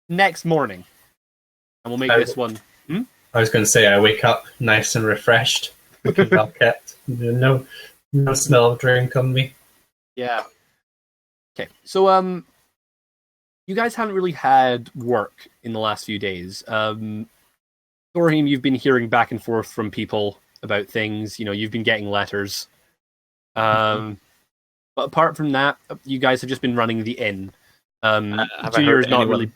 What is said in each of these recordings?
next morning, and we'll make this one. I was going to say I wake up nice and refreshed, looking well kept. No smell of drink on me. Yeah. Okay. So you guys haven't really had work in the last few days. Dorhim, you've been hearing back and forth from people about things. You've been getting letters. But apart from that, you guys have just been running the inn. Junior's not really.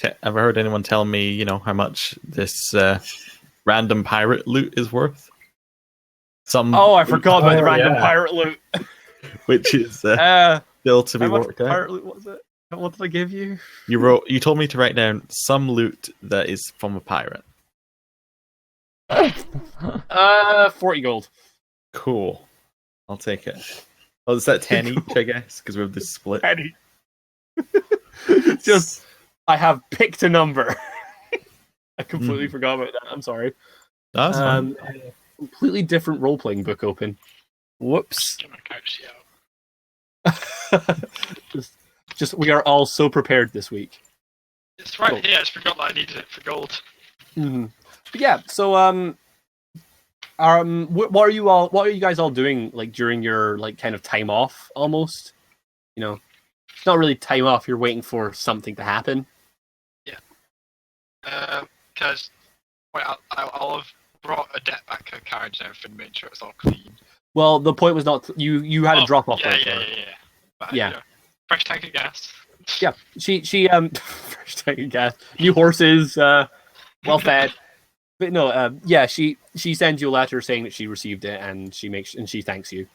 Have I heard anyone tell me, how much this random pirate loot is worth? I forgot about the random pirate loot. Which is still to be worked out. Pirate loot was it? What did I give you? You told me to write down some loot that is from a pirate. 40 gold. Cool. I'll take it. Oh, is that 10 each, I guess? Because we have this split. 10 Just, I have picked a number. I completely forgot about that. I'm sorry. That's fine. Completely different role-playing book open. Whoops. Get my couch out. just we are all so prepared this week. It's right here. I just forgot that I needed it for gold. Mm-hmm. But yeah, so what are you guys all doing like during your like kind of time off almost? It's not really time off, you're waiting for something to happen. Yeah. Because I'll have brought a deck back a carriage and everything, made sure it's all clean. Well, the point was not you had a drop off. Yeah. But, yeah. Fresh tank of gas. Yeah. She fresh tank of gas. New horses, well fed. But no, she sends you a letter saying that she received it and she thanks you.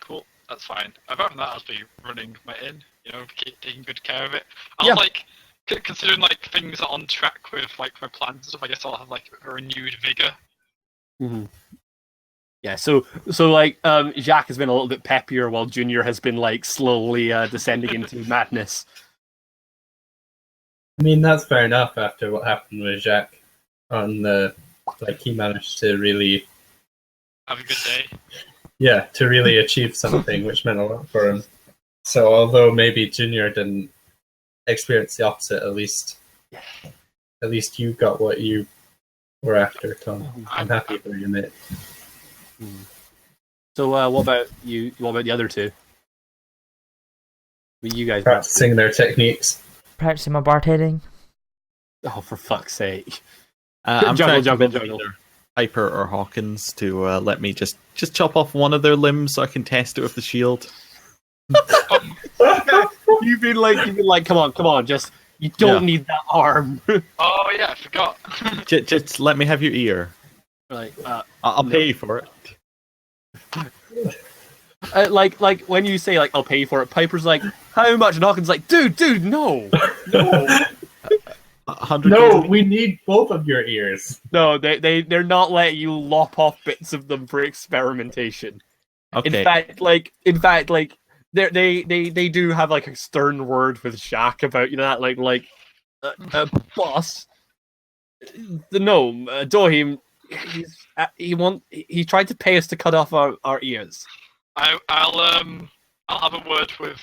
Cool, that's fine. Apart from that, I'll be running my inn, taking good care of it. Considering things are on track with my plans and stuff, I guess I'll have a renewed vigor. Mm-hmm. Yeah, so Jacques has been a little bit peppier while Junior has been slowly descending into madness. I mean, that's fair enough after what happened with Jacques. He managed to really have a good day. Yeah, to really achieve something, which meant a lot for him. So, although maybe Junior didn't experience the opposite, at least you got what you were after, Tom. I'm happy for you, mate. So, what about you? What about the other two? You guys practicing their techniques. Practicing my bartending. Oh, for fuck's sake! I'm trying to convince either Piper or Hawkins to let me just chop off one of their limbs so I can test it with the shield. You've been like, come on, just you don't need that arm. Oh yeah, I forgot. just let me have your ear. I'll pay you for it. Like when you say I'll pay for it, Piper's like, how much? And Hawkins like, dude, no. No, we need both of your ears. No, they're not letting you lop off bits of them for experimentation. Okay. In fact, they do have a stern word with Jacques about that boss. The gnome Dorhim, he tried to pay us to cut off our ears. I'll have a word with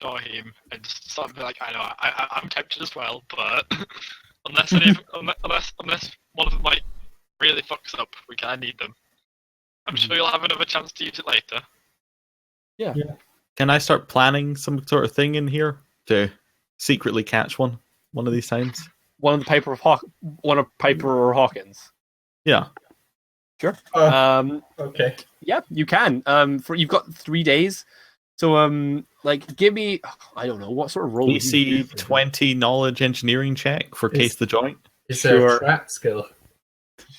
Dorhim and something I'm tempted as well, but unless one of them really fucks up, we kind of need them. I'm sure you'll have another chance to use it later. Yeah. Can I start planning some sort of thing in here to secretly catch one of these times? One of Piper or Hawkins. Yeah. Sure. Okay. Yeah, you can. You've got 3 days. So, give me, I don't know, what sort of role... DC 20 knowledge engineering check for Case the Joint? Is there a trap skill?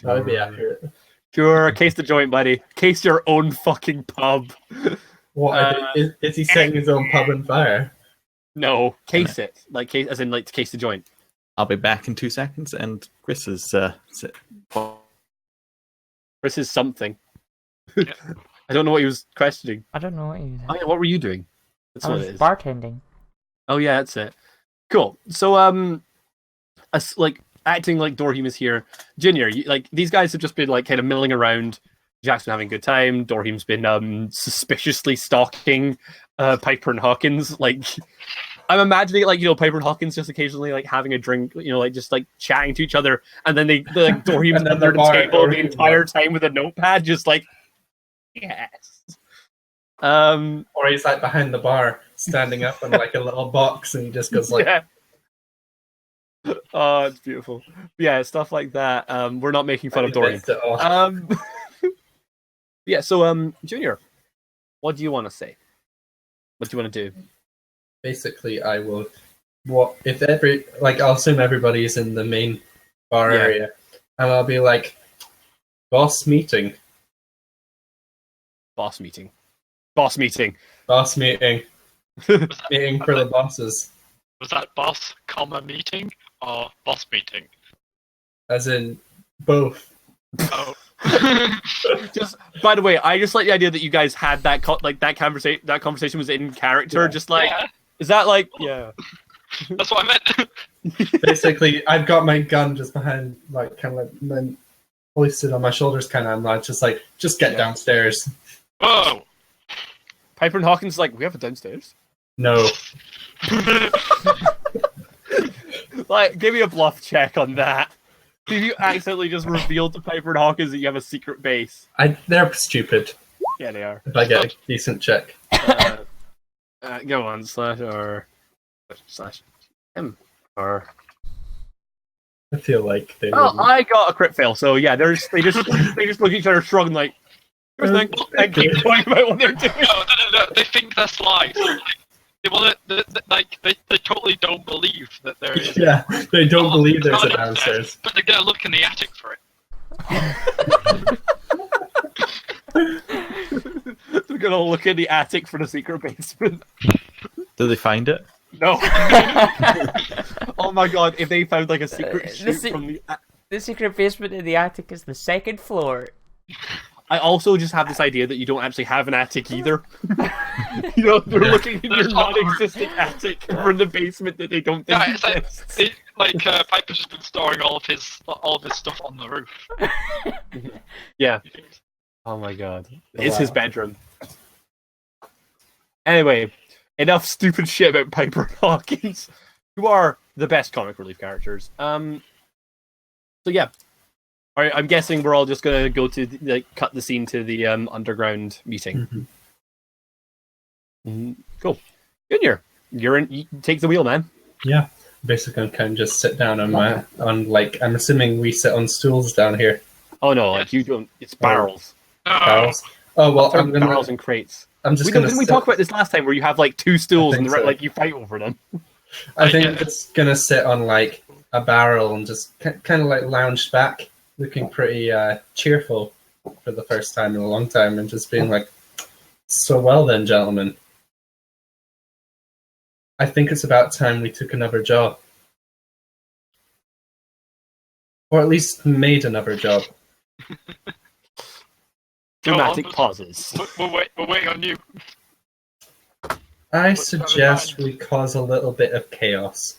That would be accurate. Sure, case the joint, buddy. Case your own fucking pub. What, is he setting his own pub on fire? No, case it. As in to case the joint. I'll be back in 2 seconds, and Chris is... Chris is something. I don't know what he was questioning. I don't know what you... Oh, yeah, what were you doing? That's I what was it is. bartending. Oh yeah, that's it. Cool. So acting like Dorhim is here, Junior. These guys have just been kind of milling around. Jacques been having a good time. Dorhim's been suspiciously stalking Piper and Hawkins. I'm imagining like Piper and Hawkins just occasionally like having a drink, like just like chatting to each other, and then they like Dorhim's And then under the the bar, table the Dorhim, entire time with a notepad, just like yes. Or he's like behind the bar, standing up on like a little box, and he just goes like, yeah. Oh, it's beautiful. Yeah, stuff like that. We're not making fun of Dorhim. mixed it all. Yeah. So, Junior, what do you want to say? What do you want to do? Basically, I will. What if I'll assume everybody's in the main bar Yeah. area, and I'll be like, boss meeting, Boss meeting. Boss meeting. boss meeting, meeting for the bosses. Was that boss, meeting or boss meeting? As in both. Oh. Just by the way, I just like the idea that you guys had that that conversation. That conversation was in character. Yeah. Just like, Yeah, is that like, yeah? that's what I meant. Basically, I've got my gun just behind, like, kind of like, then hoisted on my shoulders, kind of. I'm like, just get downstairs. Whoa! Piper and Hawkins like, we have it downstairs. No, Like, give me a bluff check on that. If you accidentally just revealed to Piper and Hawkins that you have a secret base. they're stupid. Yeah, they are. If I get a decent check, Go on, slash him or. I feel like they. Oh, wouldn't. I got a crit fail. So yeah, they just look at each other, shrug, and like, "Sure thing," and keep going about what they're doing. No, they think they're slides. They want to, they totally don't believe that there is. Yeah, they don't believe there's a Not downstairs. but they're gonna look in the attic for it. They're gonna look in the attic for the secret basement. Do they find it? No. Oh my god! If they found like a secret The chute se- from the. The secret basement in the attic is the second floor. I also just have this idea that you don't actually have an attic either. They're looking in your non-existent attic for the basement that they don't think Yeah, it's exists. Piper's just been storing all of his stuff on the roof. Yeah. Oh my god. It's his bedroom. Anyway, enough stupid shit about Piper and Hawkins, who are the best comic relief characters. So yeah. Alright, I'm guessing we're all just gonna go to cut the scene to the underground meeting. Mm-hmm. Cool. Junior, you take the wheel, man. Yeah, basically, I can just sit down on I'm assuming we sit on stools down here. Oh no, like you don't. It's barrels. Barrels. Oh well, I'm gonna. Barrels and crates. I'm just gonna. Didn't we talk about this last time, where you have like two stools and so. like you fight over them? I think I'm just gonna sit on like a barrel and just kind of like lounge back, looking pretty cheerful for the first time in a long time, and just being like, "So well then, gentlemen. I think it's about time we took another job, or at least made another job." Dramatic on. pauses. We're waiting on you. I suggest we cause a little bit of chaos.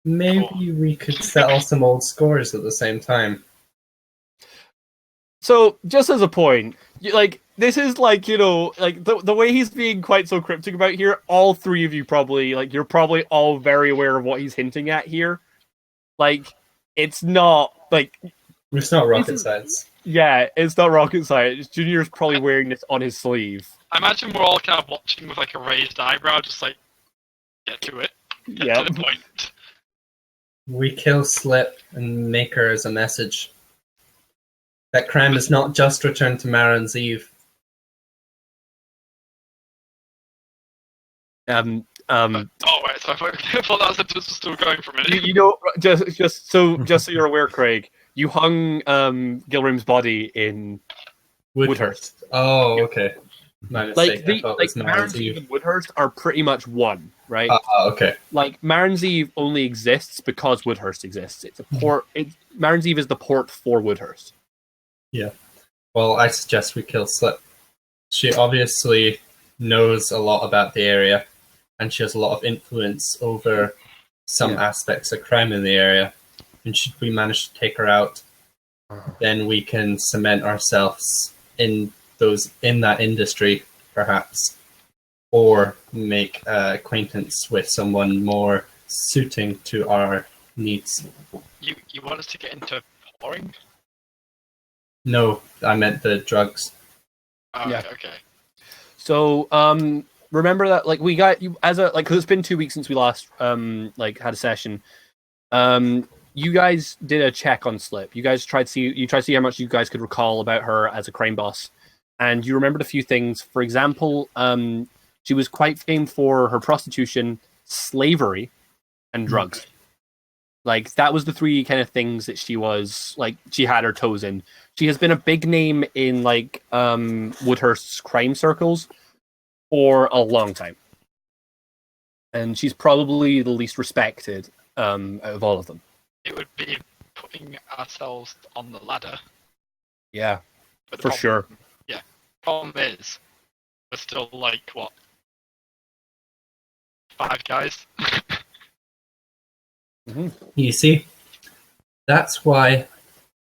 Maybe we could settle some old scores at the same time. So, just as a point, this is the way he's being quite so cryptic about here. All three of you probably you're probably all very aware of what he's hinting at here. It's not It's not rocket science. Yeah, it's not rocket science. Junior's probably wearing this on his sleeve. I imagine we're all kind of watching with like a raised eyebrow, just like, get to it. Get to the point. We kill Slip and make her as a message. That crime is not just returned to Marin's Eve. Oh wait, so I thought that sentence was still going for a minute. Just so you're aware, Craig, you hung Gilrim's body in Woodhurst. Oh, okay. My mistake. I thought it was Marin's Eve and Woodhurst are pretty much one, right? Okay. Marin's Eve only exists because Woodhurst exists. It's a port. Marin's Eve is the port for Woodhurst. Yeah. Well, I suggest we kill Slip. She obviously knows a lot about the area, and she has a lot of influence over some aspects of crime in the area. And should we manage to take her out, then we can cement ourselves in that industry, perhaps. or make acquaintance with someone more suiting to our needs. You want us to get into pouring? No, I meant the drugs. Oh, Yeah. okay. So, remember that like we got you as a like because it's been 2 weeks since we last like had a session. You guys did a check on Slip. You guys tried to see how much you guys could recall about her as a crime boss, and you remembered a few things. For example, she was quite famed for her prostitution, slavery, and drugs. Like that was the three kind of things that she was like. She had her toes in. She has been a big name in like Woodhurst's crime circles for a long time, and she's probably the least respected out of all of them. It would be putting ourselves on the ladder. Yeah, But the for problem- sure. Yeah. Problem is, we're still like what? 5 guys. You see, that's why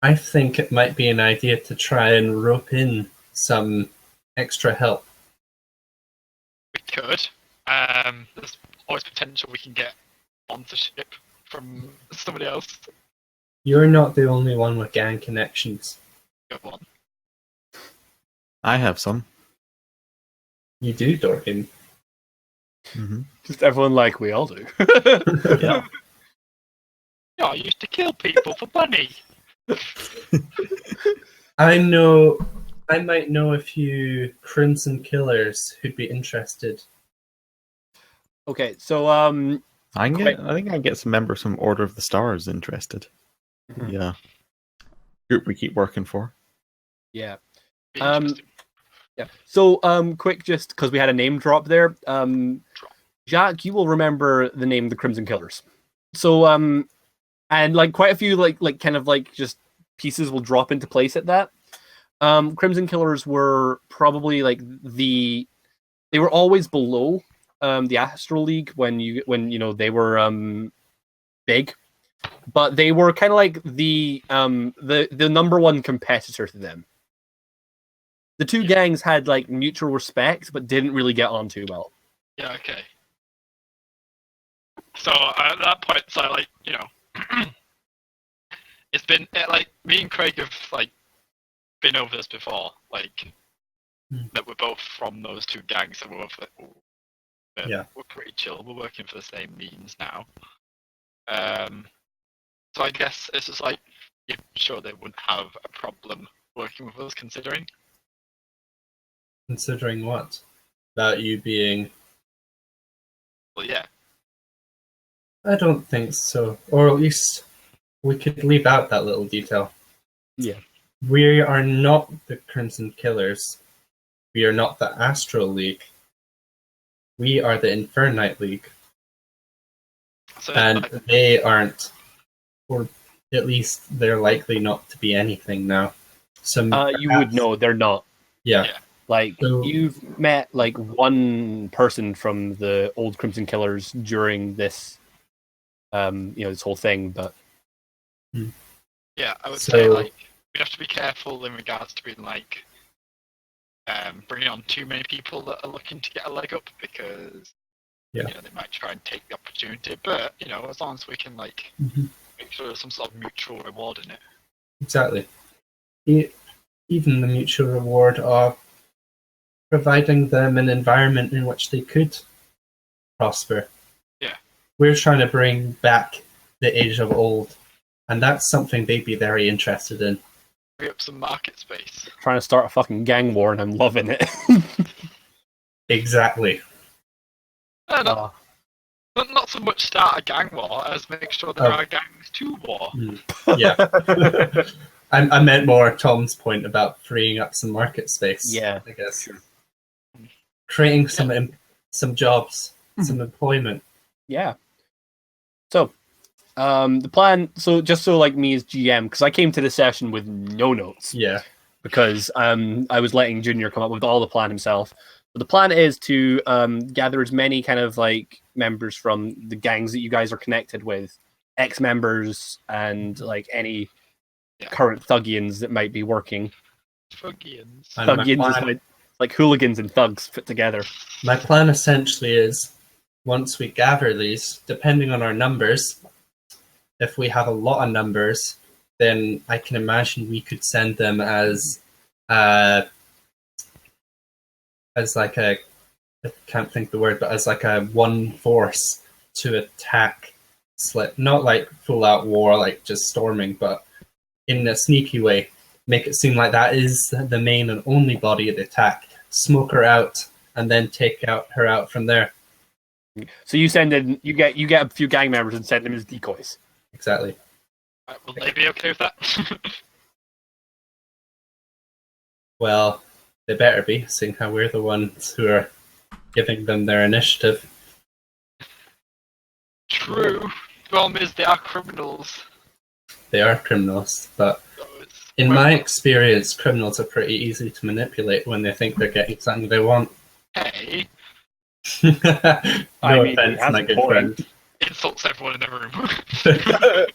I think it might be an idea to try and rope in some extra help. We could. There's always potential we can get sponsorship from somebody else. You're not the only one with gang connections. Go on. I have some. You do, Dorhim. Mm-hmm. Just everyone like we all do. Yeah. Yeah, I used to kill people for money. I might know a few Crimson Killers who'd be interested. Okay, so I think I can get some members from Order of the Stars interested. Mhm. Yeah. Group we keep working for. yeah. Be Um, interesting. Yeah. So, quick, just because we had a name drop there. Jacques, you will remember the name the Crimson Killers. So, and like quite a few like kind of like just pieces will drop into place at that. Crimson Killers were probably like they were always below the Astral League when you know they were big, but they were kind of like the number one competitor to them. The two gangs had like mutual respect, but didn't really get on too well. Yeah, okay. So at that point, so like, you know, it's been like me and Craig have like been over this before, like that we're both from those two gangs, and we're both like, Yeah. we're pretty chill. We're working for the same means now. So I guess it's just like, you're sure they wouldn't have a problem working with us, considering. Considering what? About you being... Well, yeah. I don't think so. Or at least we could leave out that little detail. Yeah. We are not the Crimson Killers. We are not the Astral League. We are the Infernite League. So And like, they aren't, or at least they're likely not to be anything now. So You would know they're not. Yeah. Yeah. Like So- you've met like one person from the old Crimson Killers during this, this whole thing. But yeah, I would So- say like we have to be careful in regards to being like bringing on too many people that are looking to get a leg up, because Yeah. you know, they might try and take the opportunity. But you know, as long as we can like Mhm. make sure there's some sort of mutual reward in it. Exactly. Even the mutual reward of providing them an environment in which they could prosper. Yeah. We're trying to bring back the age of old, and that's something they'd be very interested in. Free up some market space. trying to start a fucking gang war, and I'm loving it. Exactly. Not so much start a gang war as make sure there are gangs to war. Yeah. I meant more Tom's point about freeing up some market space. Yeah, I guess. sure. Creating some jobs, some employment. Yeah. So, the plan. So, just so like me as GM, because I came to the session with no notes, Yeah. because I was letting Junior come up with all the plan himself. But the plan is to gather as many kind of like members from the gangs that you guys are connected with, ex-members, and like any current Thuggians that might be working. Fuggians. And my Thuggians is plan- like hooligans and thugs put together. My plan essentially is, once we gather these, depending on our numbers, if we have a lot of numbers, then I can imagine we could send them as like a, I can't think the word, but as like a one force to attack Slip. Not like full out war, like just storming, but in a sneaky way. Make it seem like that is the main and only body of the attack. Smoke her out, and then take her out from there. So you send in, you get a few gang members and send them as decoys. Exactly. Will they be okay with that? Well, they better be, seeing how we're the ones who are giving them their initiative. True. The problem is they are criminals. They are criminals, but So in my experience, criminals are pretty easy to manipulate when they think they're getting something they want. hey, No I mean, offense, he has my a good point. friend. insults everyone in the room.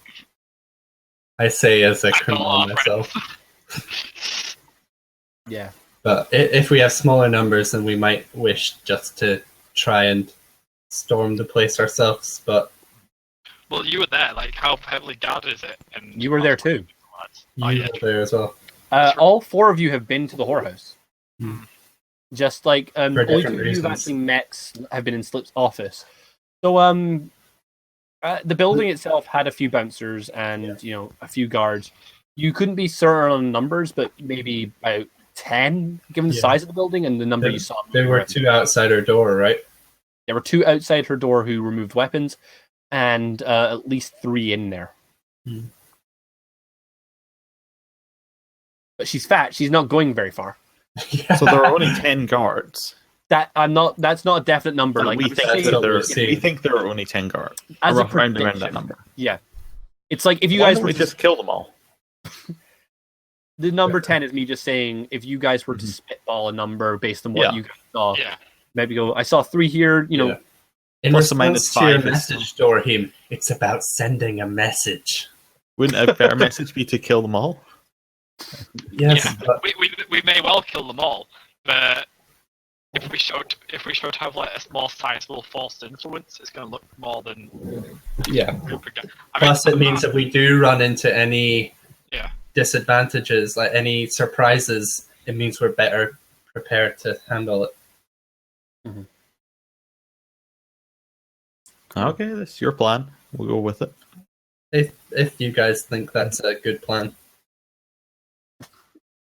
I say as a I call criminal our myself. friends. Yeah. But if we have smaller numbers, then we might wish just to try and storm the place ourselves. But Well, you were there. Like, how heavily guarded is it? And You were there too. Oh, you yeah. were there as well. All four of you have been to the whorehouse. Hmm. Just like For only different two of you reasons. have actually met have been in Slip's office. So the building itself had a few bouncers and a few guards. You couldn't be certain on numbers, but maybe about 10, given the Yeah. size of the building and the number you saw. There were two outside our door, right? There were two outside her door who removed weapons, and at least 3 in there. Hmm. But she's fat. She's not going very far. Yeah. So there are only 10 guards. That's not a definite number. And Like we I'm think, saying, that's what there, we're seeing. we think there are only 10 guards. as A a rough round around prediction. that number. Yeah, it's like if you Why guys don't were we just kill them all? the number 10 is me just saying if you guys were to Mhm. spitball a number based on what Yeah. you guys saw, Yeah. maybe go. I saw 3 here. Yeah. In Plus or minus response to your 5 is- message, Dorhim, it's about sending a message. Wouldn't a better message be to kill them all? Yes, Yeah. but We may well kill them all, but if we show to have like a more sizable false influence, it's going to look more than. yeah. I Plus, it means that we do run into any Yeah. disadvantages, like any surprises, it means we're better prepared to handle it. Okay, that's your plan. We'll go with it. If you guys think that's a good plan.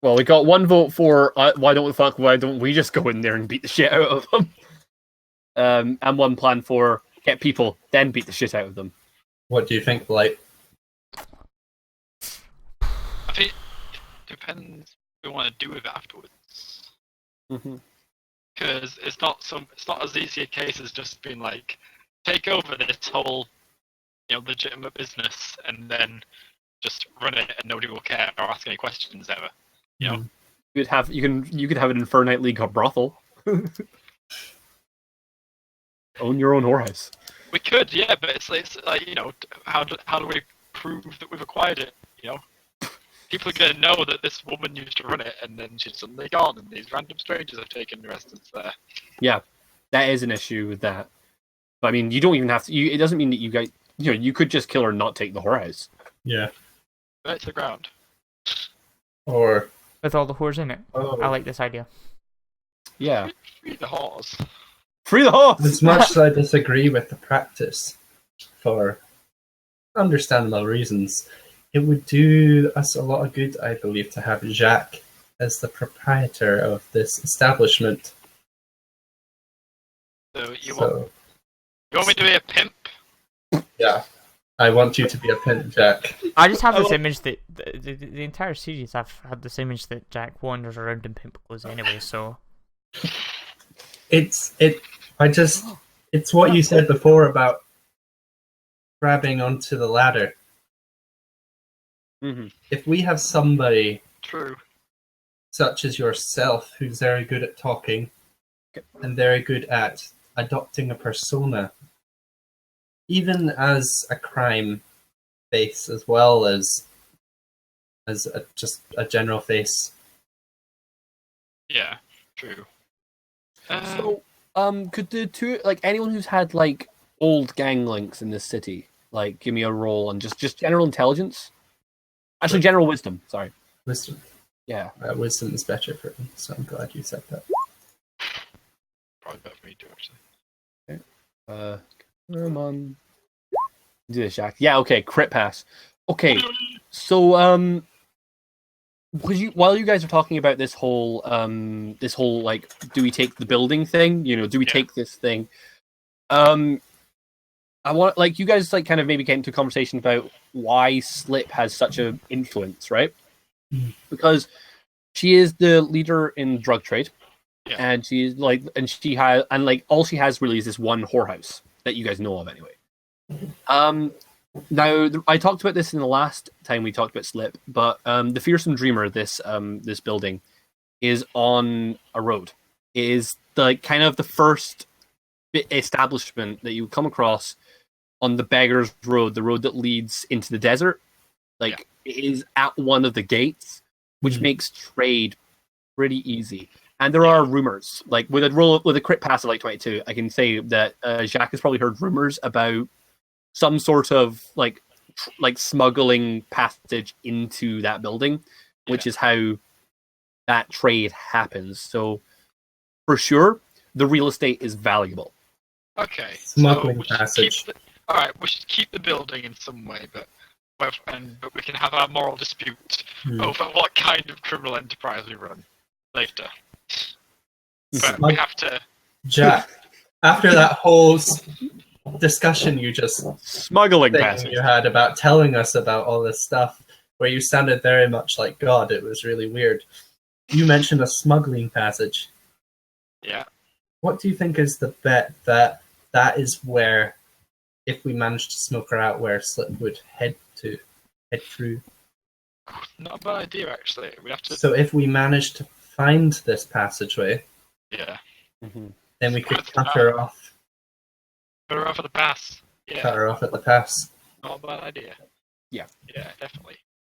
Well, we got 1 vote for why don't we just go in there and beat the shit out of them? And 1 plan for get people, then beat the shit out of them. What do you think, Blight? I think it depends what we want to do with it afterwards. Mm-hmm. Because it's not as easy a case as just being like take over this whole legitimate business and then just run it and nobody will care or ask any questions ever. You could have an Infernite League brothel. Own your own whorehouse. We could, yeah, but it's like how do we prove that we've acquired it? People are going to know that this woman used to run it and then she's suddenly gone and these random strangers have taken residence there. Yeah, that is an issue with that. But, I mean, you don't even have to. It doesn't mean that you guys. You could just kill her and not take the whorehouse. Yeah. Burn it to the ground. Or With all the whores in it. I like this idea. Yeah, Free the whores. free the horse. as much as I disagree with the practice for understandable reasons, it would do us a lot of good, I believe, to have Jacques as the proprietor of this establishment. So you want me to be a pimp? Yeah. I want you to be a pimp, Jack. I just have this image that the entire series I've had this image that Jack wanders around in pimp clothes anyway, so It's what you said before about grabbing onto the ladder. Mm-hmm. If we have somebody True. such as yourself who's very good at talking and very good at adopting a persona, even as a crime face as well as just a general face. Yeah. True. So, could the two, like, anyone who's had like old gang links in this city, like, give me a roll on just general intelligence? Actually, general wisdom. Sorry. Wisdom. Yeah. Wisdom is better for me, so I'm glad you said that. Probably better for me too, actually. Come on. Do this, Jacques. Yeah. Okay. Crit pass. Okay. So, while you guys are talking about this whole like, do we take the building thing? You know, do we take this thing? I want, like, you guys, like, kind of maybe get into a conversation about why Slip has such an influence, right? Because she is the leader in drug trade, and she's like, and she has, and like, all she has really is this one whorehouse that you guys know of, anyway. Now, I talked about this in the last time we talked about Slip, but the Fearsome Dreamer, this building, is on a road. It is the kind of the first establishment that you come across on the Beggar's Road, the road that leads into the desert. Like, it is at one of the gates, which makes trade pretty easy. And there are rumors, like, with a crit pass of like 22, I can say that Jacques has probably heard rumors about some sort of like smuggling passage into that building, which is how that trade happens. So, for sure, the real estate is valuable. Okay. Smuggling passage. All right, we should keep the building in some way, but we can have our moral dispute over what kind of criminal enterprise we run later. But we have to. Jack, after that whole discussion you just smuggling passage you had about telling us about all this stuff, where you sounded very much like God, it was really weird. You mentioned a smuggling passage. Yeah. What do you think is the bet that is where, if we manage to smoke her out, where Slip would head through? Not a bad idea, actually. We have to. So if we manage to find this passageway, then we could cut her off. Cut her off at the pass. Yeah. Cut her off at the pass. Not a bad idea. Yeah. Yeah, definitely.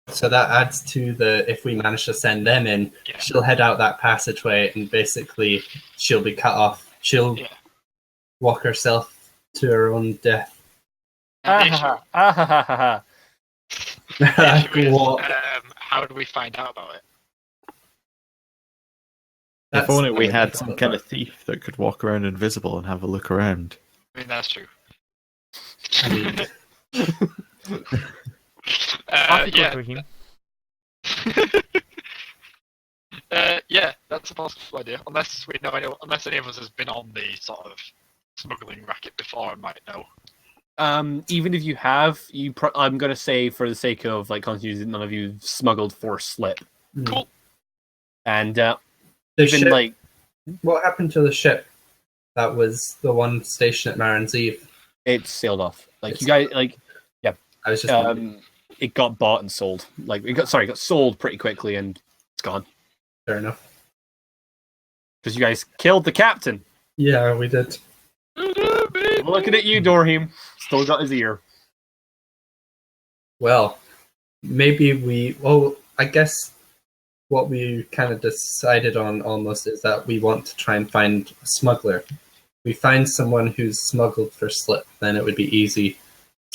So that adds to the, if we manage to send them in, she'll head out that passageway and basically she'll be cut off. She'll walk herself to her own death. How do we find out about it? If only we had some kind of thief that could walk around invisible and have a look around. I mean, that's true. Yeah, that's a possible idea. Unless any of us has been on the sort of smuggling racket before and might know. Even if you have, I'm gonna say, for the sake of like continuity, none of you smuggled for Slip. Cool. And the even ship, like, what happened to the ship that was the one stationed at Marin's Eve? It sailed off. Like, you guys, like, yeah. I was just it got bought and sold. Like, it got sold pretty quickly, and it's gone. Fair enough. Because you guys killed the captain. Yeah, we did. Looking at you, Dorhim. Still got his ear. Well, maybe I guess what we kind of decided on almost is that we want to try and find a smuggler. We find someone who's smuggled for Slip, then it would be easy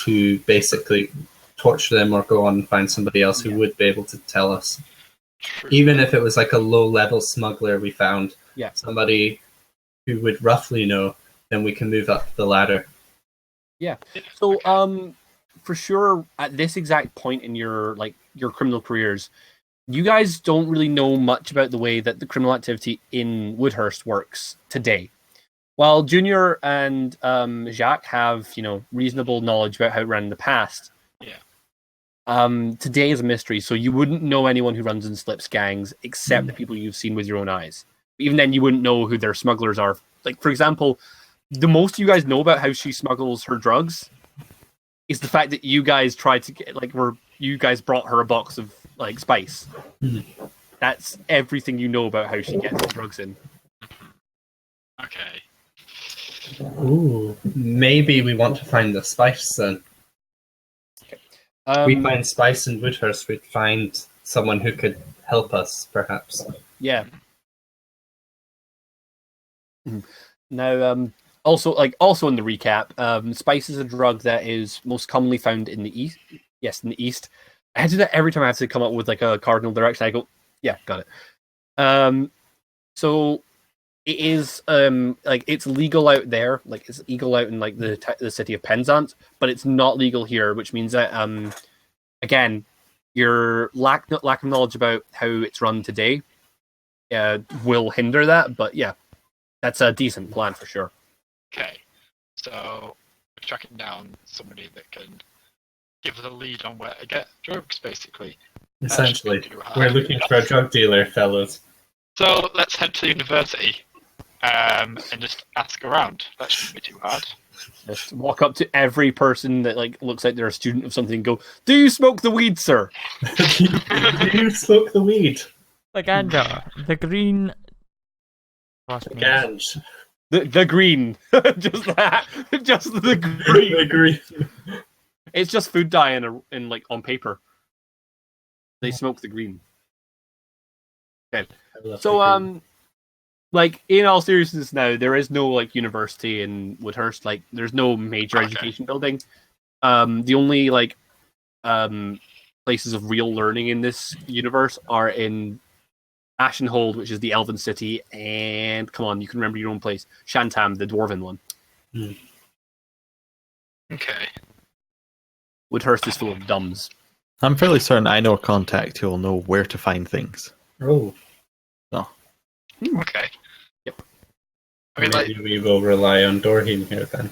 to basically torture them or go on and find somebody else who would be able to tell us. Even if it was like a low-level smuggler we found, somebody who would roughly know, then we can move up the ladder. Yeah. So, for sure, at this exact point in your criminal careers, you guys don't really know much about the way that the criminal activity in Woodhurst works today. While Junior and Jacques have, reasonable knowledge about how it ran in the past, today is a mystery, so you wouldn't know anyone who runs in Slip's gangs except the people you've seen with your own eyes. Even then, you wouldn't know who their smugglers are. Like, for example, the most you guys know about how she smuggles her drugs is the fact that you guys tried to get, you guys brought her a box of, spice. That's everything you know about how she gets the drugs in. Okay. Ooh, maybe we want to find the spice then. We find spice in Woodhurst, we'd find someone who could help us, perhaps. Yeah. Now, also in the recap, spice is a drug that is most commonly found in the east. Yes, in the east. I do that every time I have to come up with like a cardinal direction. I go, yeah, got it. So it is like it's legal out there, like it's legal out in like the city of Penzance, but it's not legal here, which means that again, your lack of knowledge about how it's run today will hinder that. But yeah, that's a decent plan for sure. Okay, so we're tracking down somebody that can give us a lead on where to get drugs, basically. Essentially, we're looking for a drug dealer, fellas. So let's head to the university and just ask around. That shouldn't be too hard. Just walk up to every person that like looks like they're a student of something and go, "Do you smoke the weed, sir?" Do you smoke the weed? The ganja, the green. Lost me. Ganj. The green, just that, just the green. The green. It's just food dye in like on paper. They smoke the green. Okay, so like in all seriousness, now there is no like university in Woodhurst. Like, there's no major education building. The only like places of real learning in this universe are in Ashenhold, which is the Elven city, and come on, you can remember your own place, Shantam, the Dwarven one. Okay. Woodhurst is full of dumbs. I'm fairly certain I know a contact who will know where to find things. Oh. Okay. Yep. I mean, like, Maybe we will rely on Dorhim here then.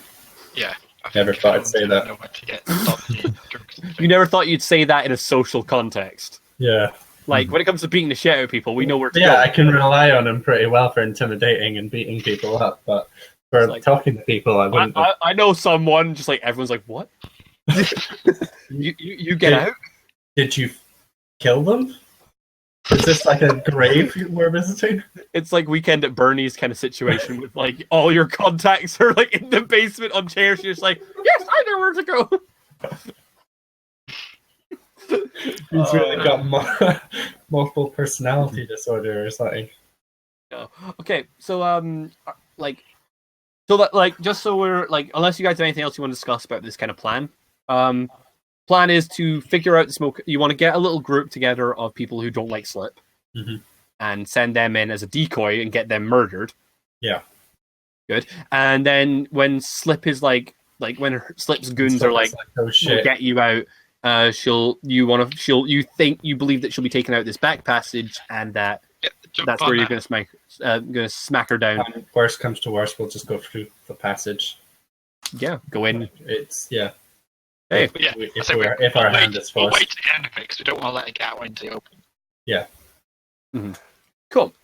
yeah. Never thought I'd say that. Know where to get drugs. You never thought you'd say that in a social context. Yeah. Like, when it comes to beating the shit out of people, we know where to go. Yeah, I can rely on him pretty well for intimidating and beating people up, but for like, talking to people, I wouldn't. I know someone, just like everyone's like, what? you get out? Did you kill them? Is this like a grave we're visiting? It's like Weekend at Bernie's kind of situation with like all your contacts are like in the basement on chairs. You're just like, yes, I know where to go. He's really got multiple personality disorder or something. No. Okay, so just so we're like, unless you guys have anything else you want to discuss about this kind of plan, plan is to figure out the smoke. You want to get a little group together of people who don't like Slip, and send them in as a decoy and get them murdered. Yeah, good. And then when Slip is like when Slip's goons are like, oh shit, we'll get you out. You believe that she'll be taken out this back passage, and that that's where you're going to smack her down. Worst comes to worst, we'll just go through the passage. Yeah, go in. It's yeah. Hey, if our hand is forced, we'll wait to the end of it because we don't want to let it get out into the open. Yeah. Mm-hmm. Cool.